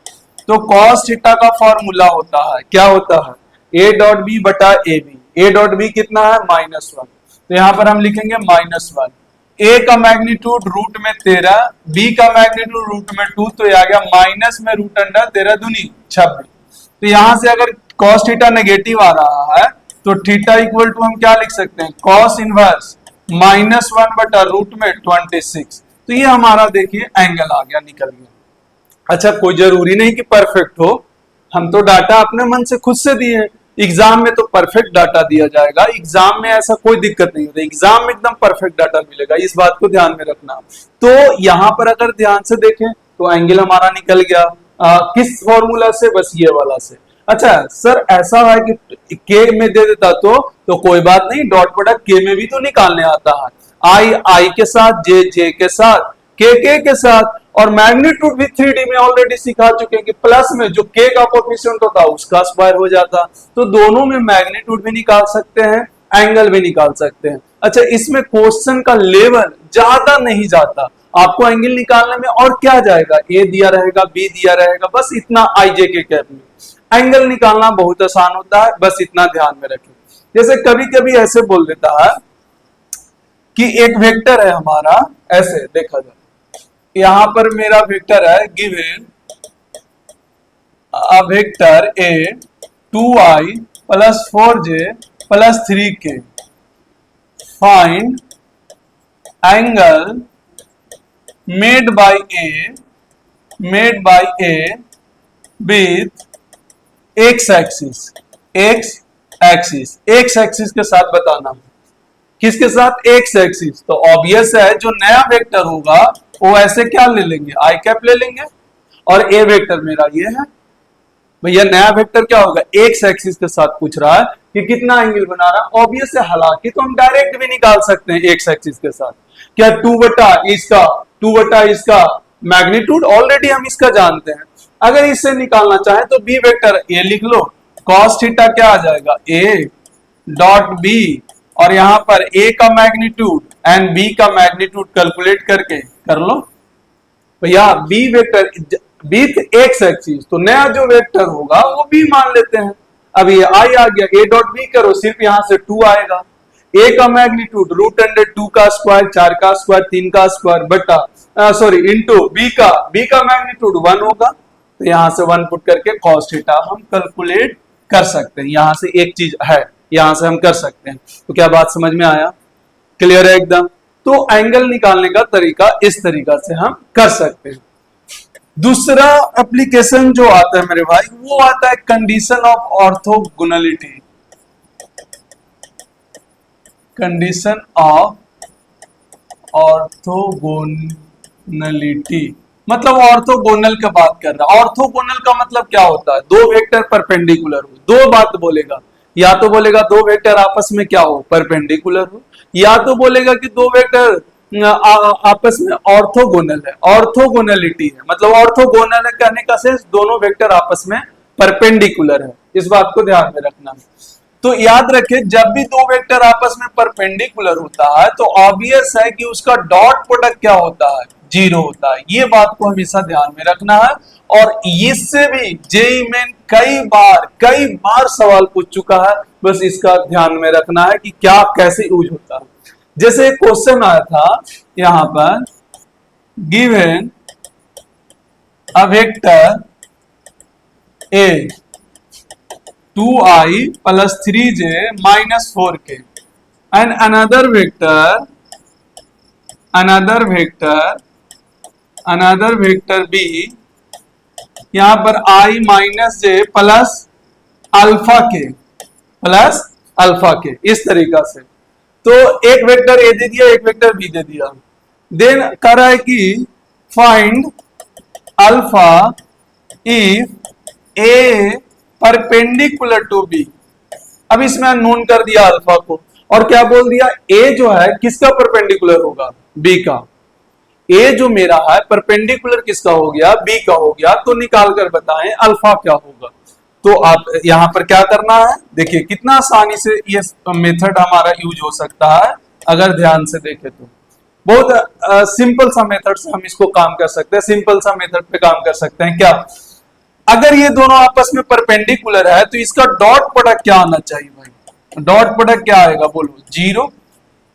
तो cos थीटा का फॉर्मूला होता है, क्या होता है, a डॉट बी बटा A B. A dot B कितना है, -1, तो यहां पर हम लिखेंगे -1। ए का मैग्नीट्यूड रूट में 13, बी का मैग्नीट्यूड रूट में 2, तो ये आ गया माइनस में रूट अंडर 13 दूनी 26। तो यहां से अगर cos थीटा नेगेटिव आ रहा है तो थीटा इक्वल टू हम क्या लिख सकते हैं, cos इनवर्स -1 बटा रूट में 26। तो ये हमारा देखिए एंगल आ गया, निकल गया। अच्छा, कोई जरूरी नहीं कि परफेक्ट हो, हम तो डाटा अपने मन से खुद से दिए। एग्जाम में तो परफेक्ट डाटा दिया जाएगा, एग्जाम में ऐसा कोई दिक्कत नहीं होती, एग्जाम में एकदम परफेक्ट डाटा मिलेगा, इस बात को ध्यान में रखना। तो यहां पर अगर ध्यान से देखें तो एंगल हमारा निकल गया, किस फॉर्मूला से, बस ये वाला से। अच्छा सर, ऐसा है कि के में दे देता तो कोई बात नहीं, डॉट प्रोडक्ट के में भी तो निकालने आता है, आई के साथ, जे के साथ, के साथ, और मैग्नीट्यूड भी 3D में ऑलरेडी सिखा चुके हैं कि प्लस में जो के का कोफिशिएंट होता है उसका स्क्वायर हो जाता। तो दोनों में मैग्नीट्यूड भी निकाल सकते हैं, एंगल भी निकाल सकते हैं। अच्छा, इसमें क्वेश्चन का लेवल ज्यादा नहीं जाता, आपको एंगल निकालने में और क्या जाएगा, ए दिया रहेगा, बी दिया रहेगा, बस इतना आईजे के कैप में एंगल निकालना बहुत आसान होता है, बस इतना ध्यान में रखें। जैसे कभी कभी ऐसे बोल देता है कि एक वेक्टर है हमारा, ऐसे देखा जाए, यहां पर मेरा वेक्टर है given a vector A 2i plus 4j plus 3k, find angle made by A with X axis के साथ बताना, किसके साथ, एक्स एक्सिस। तो ऑब्वियस है जो नया वेक्टर होगा वो ऐसे क्या ले लेंगे, आई कैप ले लेंगे, और ए वेक्टर मेरा ये है भैया, नया वेक्टर क्या होगा, एक्स एक्सिस के साथ पूछ रहा है कि कितना एंगल बना रहा है। ऑब्वियस है, हालांकि तो हम डायरेक्ट भी निकाल सकते हैं एक्स एक्सिस के साथ, क्या 2 बटा इसका मैग्नीट्यूड, ऑलरेडी हम इसका जानते हैं। अगर इससे निकालना चाहे तो बी वेक्टर ए लिख लो, cos थीटा क्या आ जाएगा, ए डॉट बी, और यहां पर ए का मैग्नीट्यूड एंड बी का मैग्नीट्यूड कैलकुलेट करके कर लो भैया, B vector with X axis, तो नया जो वेक्टर होगा वो बी मान लेते हैं। अब ये आई आ गया, ए डॉट बी करो, सिर्फ यहां से 2 आएगा, ए का मैग्नीट्यूड रूट अंडर 2 का स्क्वायर, 4 का स्क्वायर, 3 का स्क्वायर बटा सॉरी इंटू बी का मैग्नीट्यूड 1 होगा, तो यहां से 1 पुट करके cos थीटा हम कैलकुलेट कर सकते हैं। यहां से एक चीज है, यहां से हम कर सकते हैं। तो क्या बात समझ में आया, क्लियर है एकदम। तो एंगल निकालने का तरीका इस तरीका से हम कर सकते हैं। दूसरा एप्लीकेशन जो आता है मेरे भाई, वो आता है condition of orthogonality. Condition of orthogonality मतलब ऑर्थोगोनल का बात कर रहा है। ऑर्थोगोनल का मतलब क्या होता है, दो वेक्टर परपेंडिकुलर हो, दो बात बोलेगा, या तो बोलेगा दो वेक्टर आपस में क्या हो, परपेंडिकुलर हो, या तो बोलेगा कि दो वेक्टर आपस में ऑर्थोगोनल है। ऑर्थोगोनलिटी है मतलब ऑर्थोगोनल है कहने का सेंस दोनों वेक्टर आपस में परपेंडिकुलर है, इस बात को ध्यान में रखना। तो याद रखें, जब भी दो वेक्टर आपस में परपेंडिकुलर होता है तो ऑब्वियस है कि उसका डॉट प्रोडक्ट क्या होता है, 0 होता है। ये बात को हमेशा ध्यान में रखना है। और इससे भी जेईई मेन कई बार सवाल पूछ चुका है, बस इसका ध्यान में रखना है कि क्या कैसे यूज होता है। जैसे एक क्वेश्चन आया था यहां पर, given a vector A 2i plus 3j minus 4k and another vector b यहां पर i minus j plus alpha के इस तरीका से। तो एक वेक्टर ए दे दिया, एक वेक्टर बी दे दिया, देन कह रहा है कि find alpha if A perpendicular to B, अब इसमें नोन कर दिया अल्फा को और क्या बोल दिया, ए जो है किसका परपेंडिकुलर होगा, बी का। ए जो मेरा है परपेंडिकुलर किसका हो गया, बी का हो गया, तो निकाल कर बताएं अल्फा क्या होगा। तो आप यहां पर क्या करना है, देखिए कितना आसानी से ये मेथड हमारा यूज हो सकता है, अगर ध्यान से देखें तो बहुत सिंपल सा मेथड से हम इसको काम कर सकते हैं, सिंपल सा मेथड पे काम कर सकते हैं। क्या, अगर ये दोनों आपस में परपेंडिकुलर है तो इसका डॉट प्रोडक्ट क्या आना चाहिए भाई, डॉट प्रोडक्ट क्या आएगा बोलो, जीरो।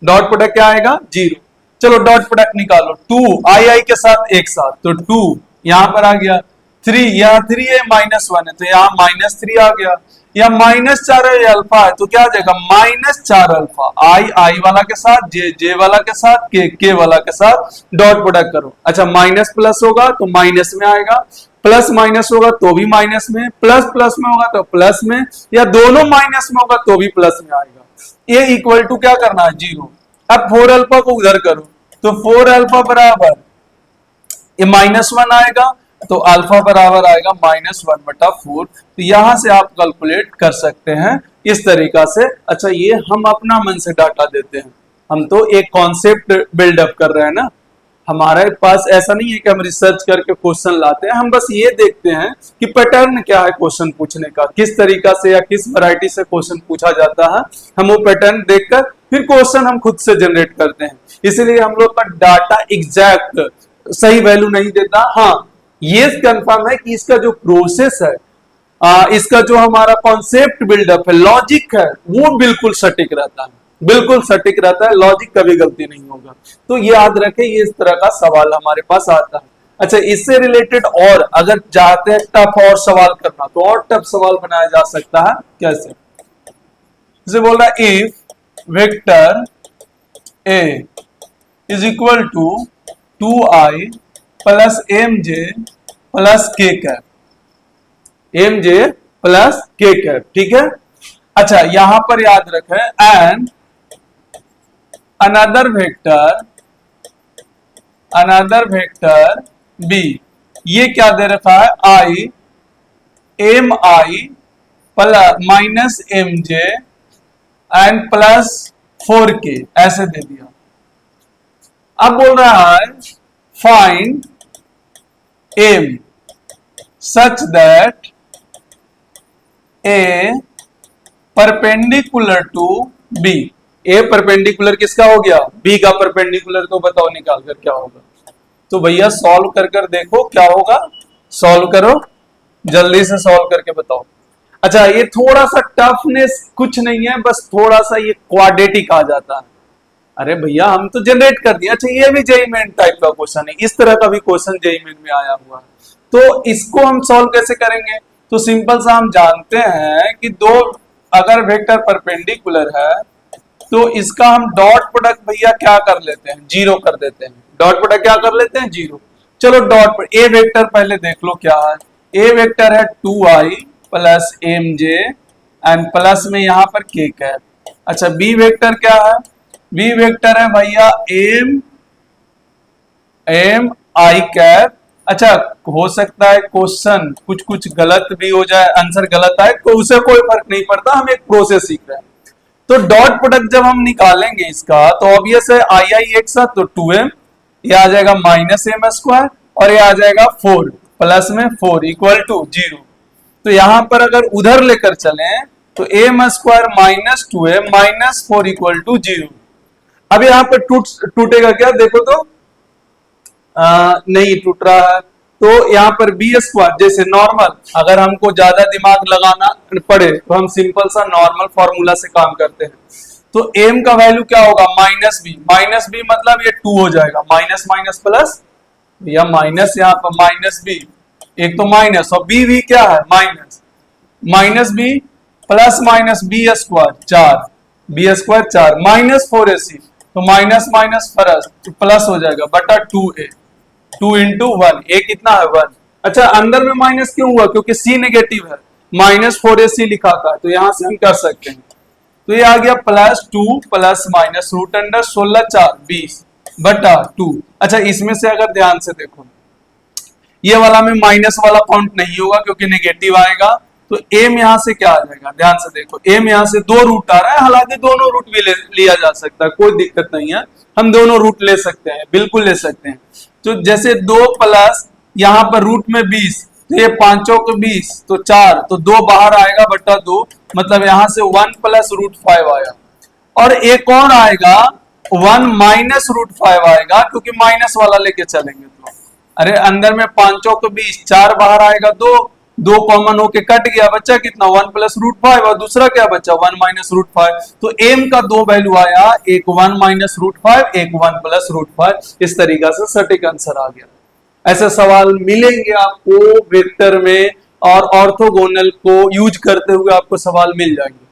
डॉट प्रोडक्ट क्या आएगा, जीरो। चलो डॉट प्रोडक्ट निकालो, टू आई के साथ एक साथ, तो टू यहां पर आ गया, थ्री यहाँ थ्री है -1 है तो यहाँ -3 आ गया, या -4 है अल्फा है तो क्या आ जाएगा -4 अल्फा। आई वाला के साथ, जे वाला के साथ, के वाला के साथ डॉट प्रोडक्ट करो। अच्छा माइनस प्लस होगा तो माइनस में आएगा, प्लस माइनस होगा तो भी माइनस में, प्लस प्लस में होगा तो प्लस में, या दोनों माइनस में होगा तो भी प्लस में आएगा। ये इक्वल टू क्या करना है, जीरो। अब 4 अल्फा को उधर करो तो 4 अल्फा बराबर ये -1 आएगा तो अल्फा बराबर आएगा -1/4। तो यहां से आप कैलकुलेट कर सकते हैं इस तरीका से। अच्छा ये हम अपना मन से डाटा देते हैं, हम तो एक कॉन्सेप्ट बिल्डअप कर रहे हैं ना, हमारे पास ऐसा नहीं है कि हम रिसर्च करके क्वेश्चन लाते हैं, हम बस ये देखते हैं कि पैटर्न क्या है क्वेश्चन पूछने का, किस तरीका से या किस वैरायटी से क्वेश्चन पूछा जाता है, हम वो पैटर्न देखकर फिर क्वेश्चन हम खुद से जनरेट करते हैं। इसीलिए हम लोग का डाटा एग्जैक्ट सही वैल्यू नहीं देता। हाँ ये कंफर्म है कि इसका जो प्रोसेस है, इसका जो हमारा कॉन्सेप्ट बिल्डअप है, लॉजिक है, वो बिल्कुल सटीक रहता है, बिल्कुल सटीक रहता है, लॉजिक कभी गलती नहीं होगा। तो ये याद रखें, ये इस तरह का सवाल हमारे पास आता है। अच्छा इससे रिलेटेड और अगर चाहते हैं टफ और सवाल करना तो और टफ सवाल बनाया जा सकता है। कैसे, जैसे बोल रहा है if vector A is equal to 2i plus mj plus k cap, mj plus k cap, ठीक है। अच्छा यहां पर याद रखें एंड अनदर वेक्टर b, ये क्या दे रखा है, i mi plus minus mj and plus 4k, ऐसे दे दिया। अब बोल रहा है find m such that a perpendicular to b, a perpendicular किसका हो गया, b का परपेंडिकुलर, तो बताओ निकाल कर क्या होगा। तो भैया सॉल्व कर कर देखो क्या होगा, सॉल्व करो, जल्दी से सॉल्व करके बताओ। अच्छा ये थोड़ा सा टफनेस कुछ नहीं है, बस थोड़ा सा ये क्वाड्रेटिक आ जाता है। अरे भैया हम तो जनरेट कर दिया। अच्छा ये भी जेईई मेन टाइप का क्वेश्चन है, इस तरह का भी क्वेश्चन जेईई मेन में आया हुआ है, तो इसको हम सॉल्व कैसे करेंगे। तो सिंपल सा हम जानते हैं कि दो अगर वेक्टर परपेंडिकुलर है तो इसका हम डॉट प्रोडक्ट भैया क्या कर लेते हैं, जीरो कर देते हैं। डॉट प्रोडक्ट क्या कर लेते हैं, जीरो। चलो डॉट पर ए वेक्टर पहले देख लो क्या है। ए वेक्टर है 2i plus mj and plus में यहां पर k कैप। अच्छा बी वेक्टर क्या है, बी वेक्टर है भैया m i कैप। अच्छा हो सकता है क्वेश्चन कुछ गलत भी हो जाए, आंसर गलत आए तो उसे कोई फर्क नहीं पड़ता, हम एक प्रोसेस सीख रहे हैं। तो डॉट प्रोडक्ट जब हम निकालेंगे इसका तो ऑब्वियस है आई एक साथ, तो 2m, ये आ जाएगा -m² और ये आ जाएगा 4 प्लस में 4 इक्वल टू 0। तो यहां पर अगर उधर लेकर चलें तो m² -2m -4 इक्वल टू 0। अब यहां पर टूटेगा क्या, देखो तो नहीं टूट रहा है। तो यहाँ पर b² जैसे नॉर्मल, अगर हमको ज्यादा दिमाग लगाना पड़े तो हम सिंपल सा नॉर्मल फॉर्मूला से काम करते हैं। तो m का वैल्यू क्या होगा, -b मतलब ये 2 हो जाएगा, माइनस माइनस प्लस, या माइनस यहाँ पर -b, एक तो माइनस और b क्या है -b plus -b² 4, b² 4 -4ac, तो माइनस माइनस प्लस हो जाएगा बटा 2a, 2 into 1, ए कितना है 1। अच्छा अंदर में माइनस क्यों हुआ, क्योंकि c नेगेटिव है, -4ac लिखा था, तो यहां से हम कर सकते हैं। तो ये आ गया +2 प्लस माइनस √16 4 20 बटा 2। अच्छा इसमें से अगर ध्यान से देखो ये वाला में माइनस वाला काउंट नहीं होगा क्योंकि नेगेटिव आएगा। तो एम यहां से क्या आ जाएगा, ध्यान से देखो, एम यहां से 2 रूट आ रहा है, हालांकि दोनों रूट भी लिया जा सकता है, कोई दिक्कत नहीं है, हम दोनों रूट ले सकते हैं, बिल्कुल ले सकते हैं। तो जैसे 2 प्लस यहां पर रूट में 20, तो ये 5 को 20 तो 4, तो 2 बाहर आएगा बटा 2, मतलब यहां से 1 प्लस रूट 5 आया। और एक और आएगा 1 माइनस रूट 5 आएगा, क्योंकि माइनस वाला लेके चलेंगे तो अरे अंदर में 5 को 20, 4 बाहर आएगा 2 कॉमन होके कट गया, बच्चा कितना 1 प्लस रूट 5, और दूसरा क्या बचा 1 माइनस रूट 5। तो एम का 2 वैल्यू आया, एक 1 माइनस रूट 5, एक 1 प्लस रूट 5। इस तरीका से सटीक आंसर आ गया। ऐसे सवाल मिलेंगे आपको वेक्टर में, और ऑर्थोगोनल को यूज करते हुए आपको सवाल मिल जाएंगे।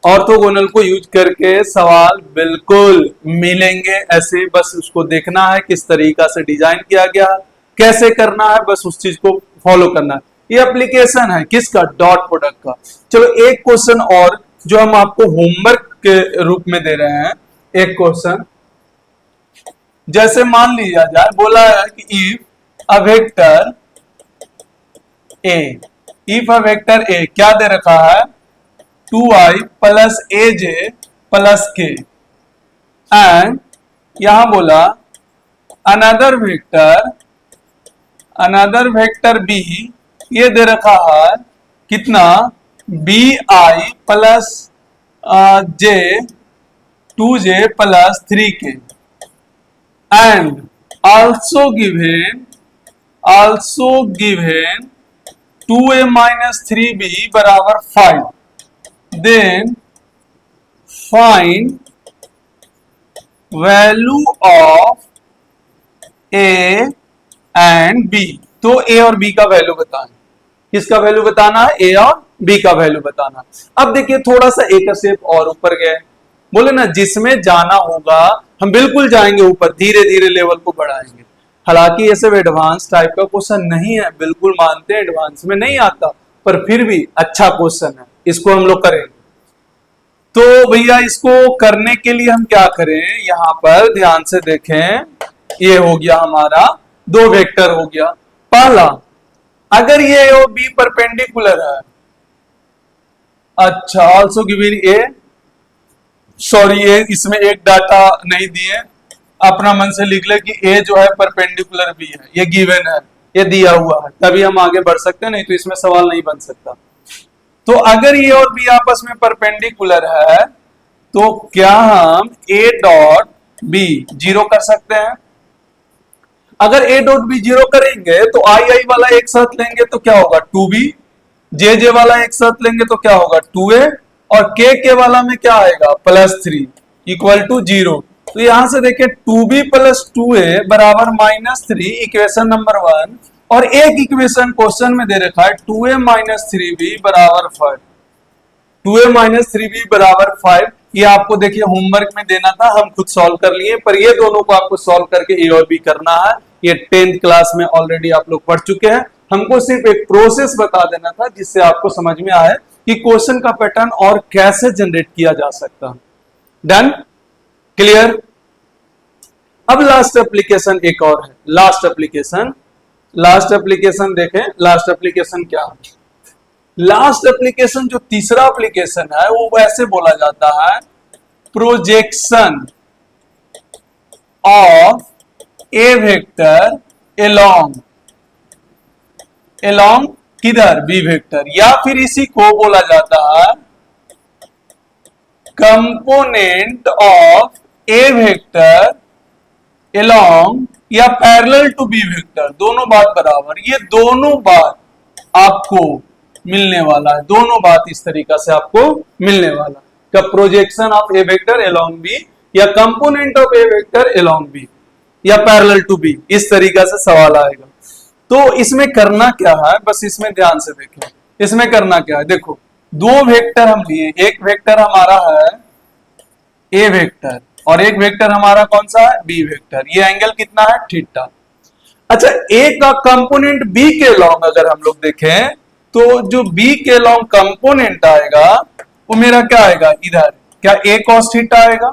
ऑर्थोगोनल को यूज करके सवाल बिल्कुल मिलेंगे ऐसे, बस उसको देखना है किस तरीका से डिजाइन किया गया, कैसे करना है, बस उस चीज को फॉलो करना है। ये एप्लीकेशन है किसका, डॉट प्रोडक्ट का। चलो एक क्वेश्चन और जो हम आपको होमवर्क के रूप में दे रहे हैं। एक क्वेश्चन जैसे मान लिया जाए, बोला है कि इफ अ वेक्टर ए क्या दे रखा है, 2i plus aj plus k, and यहां बोला अनदर वेक्टर b ये दे रखा है कितना, bi plus j 2j plus 3k, and also given 2a minus 3b बराबर 5, then find value of a and b। तो a और b का वैल्यू बताएं, किसका वैल्यू बताना है, a और b का वैल्यू बताना। अब देखिए थोड़ा सा एक स्टेप और ऊपर गए, बोले ना जिसमें जाना होगा हम बिल्कुल जाएंगे ऊपर, धीरे धीरे लेवल को बढ़ाएंगे। हालांकि ये सब एडवांस टाइप का क्वेश्चन नहीं है, बिल्कुल मानते हैं एडवांस में नहीं आता, पर फिर भी अच्छा क्वेश्चन है, इसको हम लोग करेंगे। तो भैया इसको करने के लिए हम क्या करें, यहां पर ध्यान से देखें, ये हो गया हमारा 2 वेक्टर हो गया। पहला, अगर ये और बी परपेंडिकुलर है, अच्छा ऑल्सो गिवन ए, सॉरी ये इसमें एक डाटा नहीं दिए, अपना मन से लिख ले कि ए जो है परपेंडिकुलर बी है, ये गिवन है, ये दिया हुआ है, तभी हम आगे बढ़ सकते हैं, नहीं तो इसमें सवाल नहीं बन सकता। तो अगर ये और बी आपस में परपेंडिकुलर है, तो क्या हम ए डॉट बी जीरो कर सकते हैं? अगर ए डॉट बी जीरो करेंगे तो आई वाला एक साथ लेंगे तो क्या होगा 2b, जे वाला एक साथ लेंगे तो क्या होगा 2a, और के वाला में क्या आएगा +3 इक्वल टू 0। तो यहां से देखिए 2b प्लस 2a बराबर -3, इक्वेशन नंबर 1, और एक इक्वेशन क्वेश्चन में दे रखा है 2a माइनस 3b बराबर 5, 2a माइनस 3b बराबर 5। ये आपको देखिए होमवर्क में देना था, हम खुद सॉल्व कर लिए, पर ये दोनों को आपको सॉल्व करके ए और बी करना है। ये 10th क्लास में ऑलरेडी आप लोग पढ़ चुके हैं, हमको सिर्फ एक प्रोसेस बता देना था जिससे आपको समझ में आए कि क्वेश्चन का पैटर्न और कैसे जनरेट किया जा सकता है। Done, clear. अब लास्ट एप्लीकेशन एक और है, लास्ट एप्लीकेशन देखें, लास्ट एप्लीकेशन क्या है। लास्ट एप्लीकेशन जो तीसरा एप्लीकेशन है वो वैसे बोला जाता है projection of A vector along किधर बी वेक्टर, या फिर इसी को बोला जाता है component of A vector along या पैरेलल टू बी वेक्टर, दोनों बात बराबर। ये दोनों बात आपको मिलने वाला है, दोनों बात इस तरीका से आपको मिलने वाला है, projection of A vector along B या component of A vector along B या पैरेलल टू बी, इस तरीका से सवाल आएगा। तो इसमें करना क्या है, बस इसमें ध्यान से देखें, इसमें करना क्या है, देखो 2 वेक्टर हम लिए, एक वेक्टर हमारा है ए वेक्टर और एक वेक्टर हमारा कौन सा है बी वेक्टर, ये एंगल कितना है थीटा। अच्छा ए का कंपोनेंट बी के लॉन्ग अगर हम लोग देखें तो जो बी के लॉन्ग कंपोनेंट आएगा वो मेरा क्या आएगा इधर, क्या ए कॉस थीटा आएगा,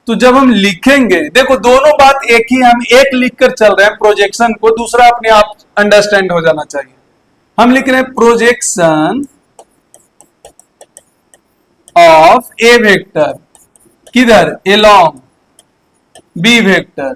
तो जब हम लिखेंगे, देखो दोनों बात एक ही, हम एक लिखकर चल रहे हैं प्रोजेक्शन को, दूसरा अपने आप अंडरस्टैंड हो जाना चाहिए। हम लिख रहे हैं प्रोजेक्शन ऑफ ए वेक्टर, किधर, एलॉन्ग बी वेक्टर।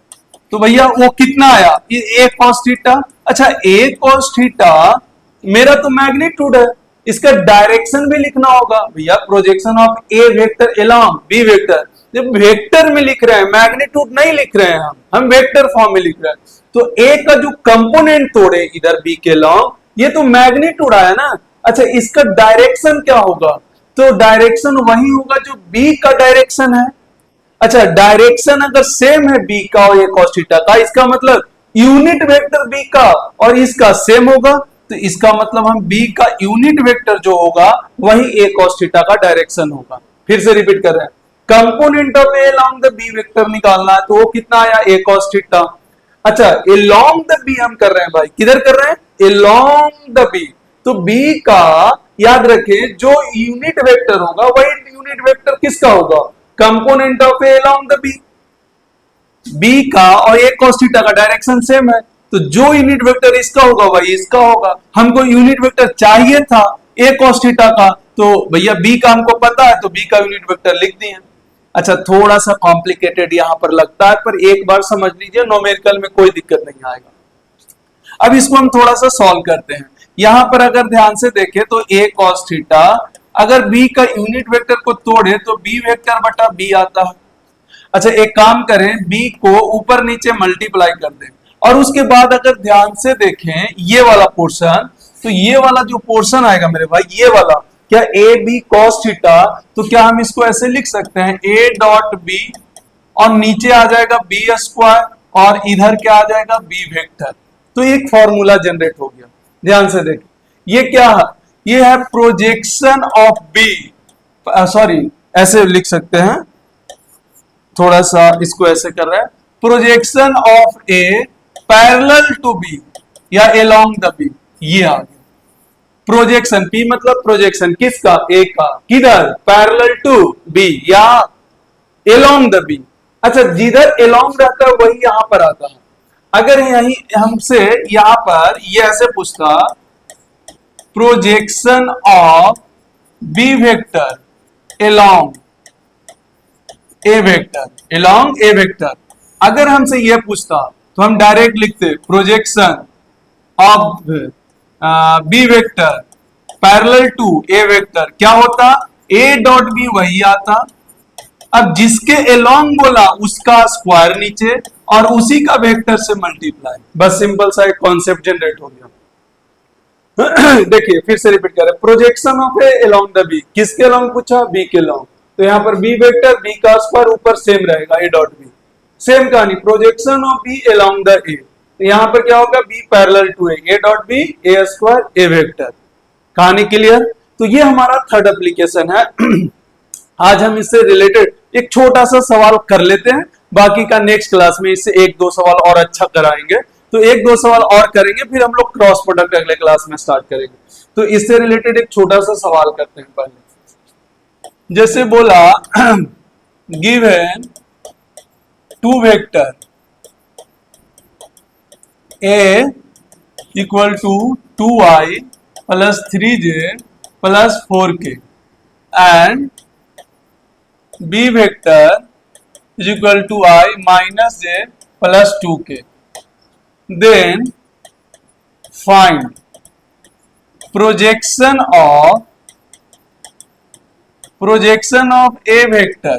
तो भैया वो कितना आया, ए कॉस थीटा। अच्छा ए कॉस थीटा मेरा तो मैग्नीट्यूड है, इसका डायरेक्शन भी लिखना होगा भैया, projection of A vector along B vector. जब वेक्टर में लिख रहे हैं, मैग्नीट्यूड नहीं लिख रहे हैं, हम वेक्टर फॉर्म में लिख रहे हैं, तो ए का जो कंपोनेंट तोड़े इधर बी के लॉन्ग, ये तो मैग्नीट्यूड आया ना। अच्छा इसका डायरेक्शन क्या होगा, तो डायरेक्शन वही होगा जो बी का डायरेक्शन है। अच्छा डायरेक्शन अगर सेम है बी का और ये cos थीटा का, इसका मतलब यूनिट वेक्टर बी का और इसका सेम होगा, तो इसका मतलब हम बी का यूनिट वेक्टर जो होगा वही ए cos थीटा का डायरेक्शन होगा। फिर से रिपीट कर रहे हैं, component of A along the B vector निकालना है, तो वो कितना आया, ए cos थीटा। अच्छा अलोंग द बी हम कर रहे हैं भाई, किधर कर रहे हैं, अलोंग द बी। तो बी का याद रखें जो यूनिट वेक्टर होगा वही यूनिट वेक्टर किसका होगा, component of A along the B. B का और ए cos थीटा का डायरेक्शन सेम है, तो जो यूनिट वेक्टर इसका होगा वही इसका होगा। हमको यूनिट वेक्टर चाहिए था ए cos थीटा का, तो भैया बी का हमको पता है, तो बी का यूनिट वेक्टर लिख दिए। अच्छा थोड़ा सा कॉम्प्लिकेटेड यहां पर लगता है, पर एक बार समझ लीजिए, न्यूमेरिकल में कोई दिक्कत नहीं आएगा। अब इसको हम थोड़ा सा सॉल्व करते हैं। यहां पर अगर ध्यान से देखें तो ए cos थीटा अगर बी का यूनिट वेक्टर को तोड़े तो बी वेक्टर बटा बी आता है। अच्छा एक काम करें, बी को ऊपर नीचे मल्टीप्लाई कर दें, और उसके बाद अगर ध्यान से देखें ये वाला पोर्शन, तो ये वाला जो पोर्शन आएगा मेरे भाई, ये वाला क्या ए बी cos थीटा, तो क्या हम इसको ऐसे लिख सकते हैं ए डॉट बी, और नीचे आ जाएगा बी स्क्वायर, और इधर क्या आ जाएगा बी वेक्टर। तो एक फॉर्मूला जनरेट हो गया। ध्यान से देखें ये क्या है, ये है प्रोजेक्शन ऑफ बी, सॉरी ऐसे लिख सकते हैं, थोड़ा सा इसको ऐसे कर रहा है, projection of A parallel to B या अलोंग द बी, ये आ गया प्रोजेक्शन। पी मतलब प्रोजेक्शन किसका, ए का, किधर, पैरेलल टू बी या अलोंग द बी। अच्छा जिधर अलोंग रहता है वही यहां पर आता है। अगर यही हमसे यहां पर ये ऐसे पूछता, projection of B vector along A vector, along A vector, अगर हमसे ये पूछता तो हम डायरेक्ट लिखते projection of B vector parallel to A vector, क्या होता, ए डॉट बी वही आता। अब जिसके अलोंग बोला उसका स्क्वायर नीचे और उसी का वेक्टर से मल्टीप्लाई, बस सिंपल सा एक कॉन्सेप्ट जनरेट हो गया। देखिए फिर से रिपीट कर रहे, projection of A along the B, किसके अलोंग पूछा, बी के अलोंग, तो यहाँ पर बी वेक्टर बी का स्क्वायर ऊपर सेम रहेगा ए डॉट बी। सेम कहानी projection of B along the A, तो यहाँ पर क्या होगा B parallel to A dot B A square A vector. कहानी क्लियर। तो ये हमारा थर्ड एप्लीकेशन है। आज हम इससे रिलेटेड एक छोटा सा सवाल कर लेते हैं, बाकी का नेक्स्ट क्लास में इससे एक दो सवाल और अच्छा कराएंगे। तो एक दो सवाल और करेंगे, फिर हम लोग क्रॉस प्रोडक्ट अगले क्लास में स्टार्ट करेंगे। तो इससे रिलेटेड एक छोटा सा सवाल करते हैं पहले। जैसे बोला given two vector A equal to 2i plus 3j plus 4k and B vector is equal to i minus j plus 2k, then find projection of a vector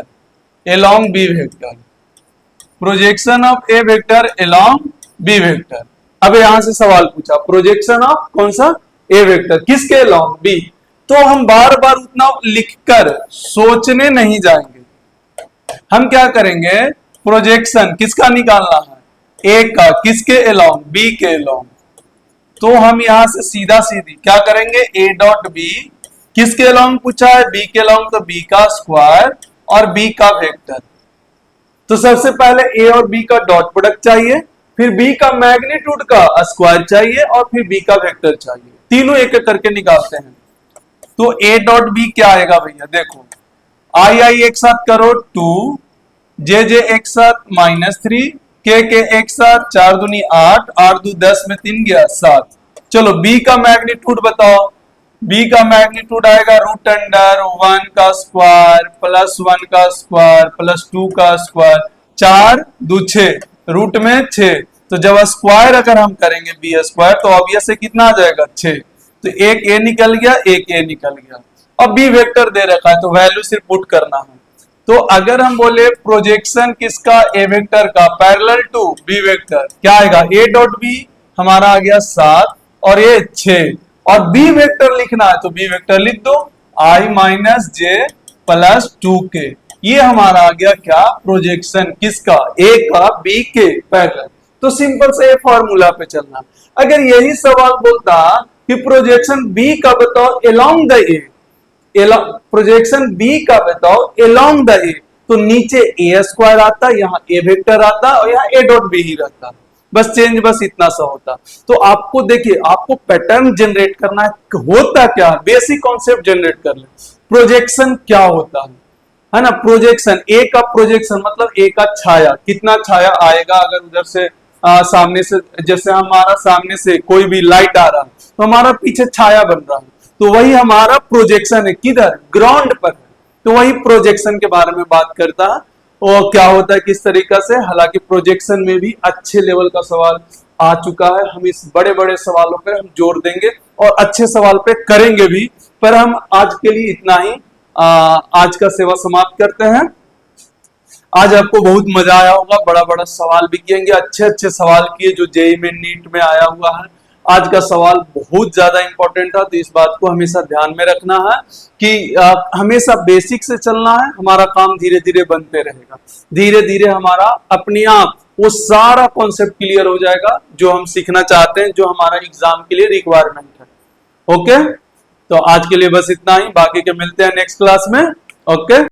along b vector, projection of a vector along b vector। अब यहां से सवाल पूछा projection of कौन सा, ए vector, किसके along b, तो हम बार बार उतना लिखकर सोचने नहीं जाएंगे। हम क्या करेंगे, प्रोजेक्शन किसका निकालना है, ए का, किसके अलोंग, बी के अलोंग, तो हम यहां से सीधा सीधी क्या करेंगे, ए डॉट बी किसके अलोंग पूछा है, बी के अलोंग, तो बी का स्क्वायर और बी का वेक्टर। तो सबसे पहले ए और बी का डॉट प्रोडक्ट चाहिए, फिर बी का मैग्नीट्यूड का स्क्वायर चाहिए और फिर बी का वेक्टर चाहिए, तीनों एक एक करके निकालते हैं। तो ए डॉट बी क्या आएगा भैया, देखो आई एक साथ करो 2 जे एक साथ -3, के एक साथ 4 दूनी 8, 8 दू 10 में 3 गया 7। चलो बी का मैग्नीट्यूड बताओ। बी का मैग्नीट्यूड आएगा √1 का स्क्वायर प्लस 1 का स्क्वायर प्लस 2 का स्क्वायर, 4 दू 6, रूट में 6। तो जब स्क्वायर अगर हम करेंगे बी स्क्वायर तो ऑब्वियस है कितना आ जाएगा 6। तो एक ए निकल गया, एक ए निकल गया। अब बी वेक्टर दे रखा है तो वैल्यू सिर्फ पुट करना है। तो अगर हम बोले प्रोजेक्शन किसका, ए वेक्टर का पैरेलल टू बी वेक्टर, क्या आएगा, ए डॉट बी हमारा आ गया 7 और ये 6। और बी वेक्टर लिखना है तो बी वेक्टर लिख दो i minus J plus 2k। ये हमारा आ गया क्या, प्रोजेक्शन किसका, ए का बी के पैरेलल। तो सिंपल से फॉर्मूला पे चलना। अगर यही सवाल बोलता कि प्रोजेक्शन बी का बताओ along the A, projection B का बताओ अलोंग द ए, तो नीचे ए स्क्वायर आता, यहाँ ए वेक्टर आता और यहाँ ए डॉट बी ही रहता। बस चेंज बस इतना सा होता। तो आपको देखिए, आपको पैटर्न जनरेट करना है, होता क्या, बेसिक कॉन्सेप्ट जनरेट कर ले। प्रोजेक्शन क्या होता है ना। प्रोजेक्शन, ए का प्रोजेक्शन मतलब ए का छाया, कितना छाया आएगा अगर उधर से सामने से, जैसे हमारा सामने से कोई भी लाइट आ रहा है तो हमारा पीछे छाया बन रहा है, तो वही हमारा प्रोजेक्शन है। किधर, ग्राउंड पर। तो वही प्रोजेक्शन के बारे में बात करता है और क्या होता है किस तरीका से। हालांकि प्रोजेक्शन में भी अच्छे लेवल का सवाल आ चुका है, हम इस बड़े बड़े सवालों पे हम जोर देंगे और अच्छे सवाल पे करेंगे भी। पर हम आज के लिए इतना ही आज का सेवा समाप्त करते हैं। आज आपको बहुत मजा आया होगा, बड़ा बड़ा सवाल भी किएंगे, अच्छे अच्छे सवाल किए जो जेई में नीट में आया हुआ है। आज का सवाल बहुत ज्यादा इंपॉर्टेंट था, तो इस बात को हमेशा ध्यान में रखना है कि हमेशा बेसिक से चलना है। हमारा काम धीरे धीरे बनते रहेगा, धीरे धीरे हमारा अपने आप वो सारा कॉन्सेप्ट क्लियर हो जाएगा जो हम सीखना चाहते हैं, जो हमारा एग्जाम के लिए रिक्वायरमेंट है। ओके, तो आज के लिए बस इतना ही, बाकी के मिलते हैं नेक्स्ट क्लास में। ओके।